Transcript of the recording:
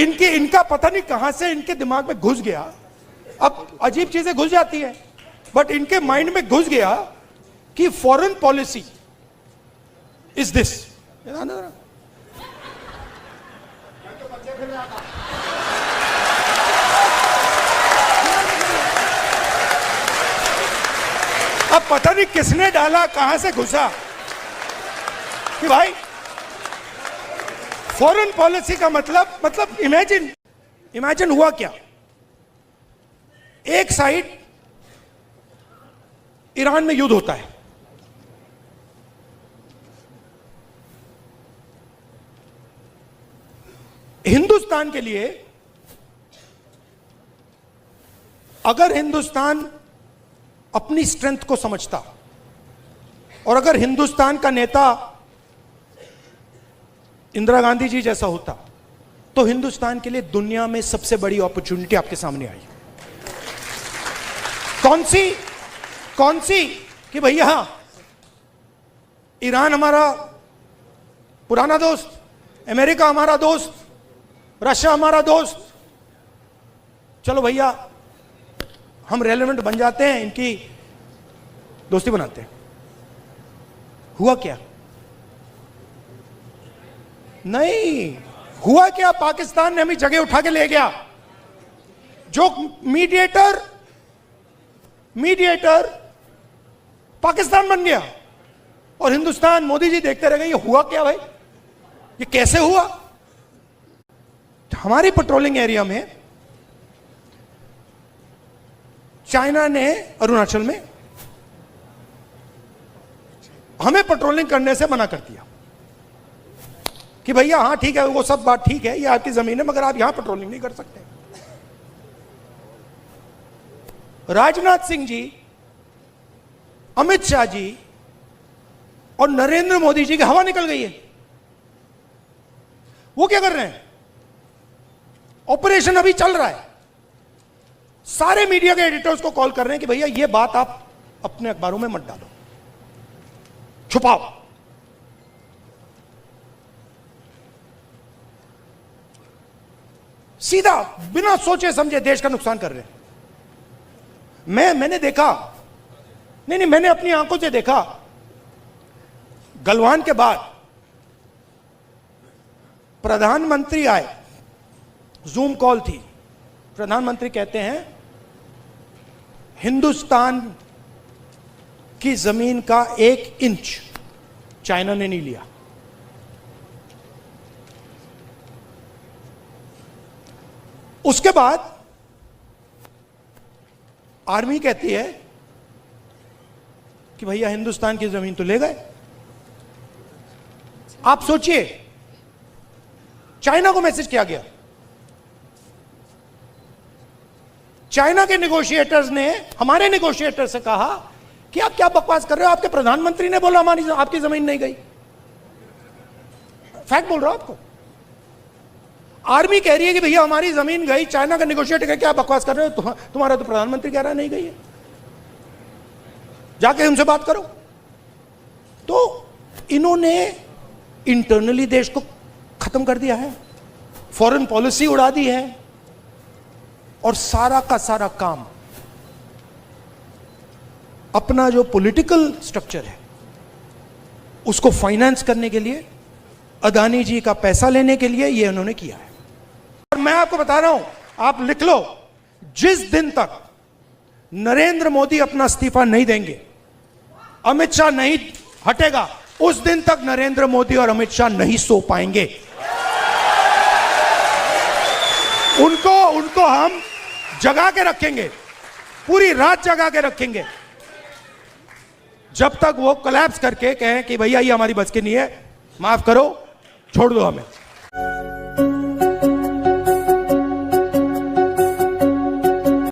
इनका पता नहीं कहां से इनके दिमाग में घुस गया। अब अजीब चीजें घुस जाती है, बट इनके माइंड में घुस गया कि फॉरेन पॉलिसी इज दिस। अब पता नहीं किसने डाला, कहां से घुसा कि भाई फॉरेन पॉलिसी का मतलब इमेजिन हुआ क्या। एक साइड ईरान में युद्ध होता है, हिंदुस्तान के लिए अगर हिंदुस्तान अपनी स्ट्रेंथ को समझता और अगर हिंदुस्तान का नेता इंदिरा गांधी जी जैसा होता तो हिंदुस्तान के लिए दुनिया में सबसे बड़ी अपॉर्चुनिटी आपके सामने आई। कौन सी कि भैया ईरान हमारा पुराना दोस्त, अमेरिका हमारा दोस्त, रशिया हमारा दोस्त, चलो भैया हम रेलेवेंट बन जाते हैं, इनकी दोस्ती बनाते हैं। हुआ क्या? नहीं हुआ क्या, पाकिस्तान ने हमें जगह उठा के ले गया। जो मीडिएटर पाकिस्तान बन गया और हिंदुस्तान, मोदी जी देखते रह गए। ये हुआ क्या भाई, ये कैसे हुआ? हमारी पेट्रोलिंग एरिया में चाइना ने अरुणाचल में हमें पेट्रोलिंग करने से मना कर दिया कि भैया हाँ ठीक है, वो सब बात ठीक है, ये आपकी जमीन है, मगर आप यहां पेट्रोलिंग नहीं कर सकते। राजनाथ सिंह जी, अमित शाह जी और नरेंद्र मोदी जी की हवा निकल गई है। वो क्या कर रहे हैं? ऑपरेशन अभी चल रहा है, सारे मीडिया के एडिटर्स को कॉल कर रहे हैं कि भैया ये बात आप अपने अखबारों में मत डालो, छुपाओ। सीधा बिना सोचे समझे देश का नुकसान कर रहे हैं। मैंने देखा, नहीं मैंने अपनी आंखों से देखा, गलवान के बाद प्रधानमंत्री आए, जूम कॉल थी, प्रधानमंत्री कहते हैं हिंदुस्तान की जमीन का 1 इंच चाइना ने नहीं लिया। उसके बाद आर्मी कहती है कि भैया हिंदुस्तान की जमीन तो ले गए। आप सोचिए, चाइना को मैसेज किया गया, चाइना के नेगोशिएटर्स ने हमारे नेगोशिएटर से कहा कि आप क्या बकवास कर रहे हो, आपके प्रधानमंत्री ने बोला हमारी आपकी जमीन नहीं गई। फैक्ट बोल रहा हूं आपको। आर्मी कह रही है कि भैया हमारी जमीन गई, चाइना का नेगोशिएटर कह क्या बकवास कर रहे हो, तुम्हारा तो प्रधानमंत्री कह रहा है नहीं गई है, जाके उनसे बात करो। तो इन्होंने इंटरनली देश को खत्म कर दिया है, फॉरेन पॉलिसी उड़ा दी है, और सारा का सारा काम अपना जो पॉलिटिकल स्ट्रक्चर है उसको फाइनेंस करने के लिए, अदानी जी का पैसा लेने के लिए ये उन्होंने किया है। और मैं आपको बता रहा हूं, आप लिख लो, जिस दिन तक नरेंद्र मोदी अपना इस्तीफा नहीं देंगे, अमित शाह नहीं हटेगा, उस दिन तक नरेंद्र मोदी और अमित शाह नहीं सो पाएंगे। उनको हम जगा के रखेंगे, पूरी रात जगा के रखेंगे, जब तक वो कोलैप्स करके कहें कि भैया ये हमारी बस की नहीं है, माफ करो, छोड़ दो हमें।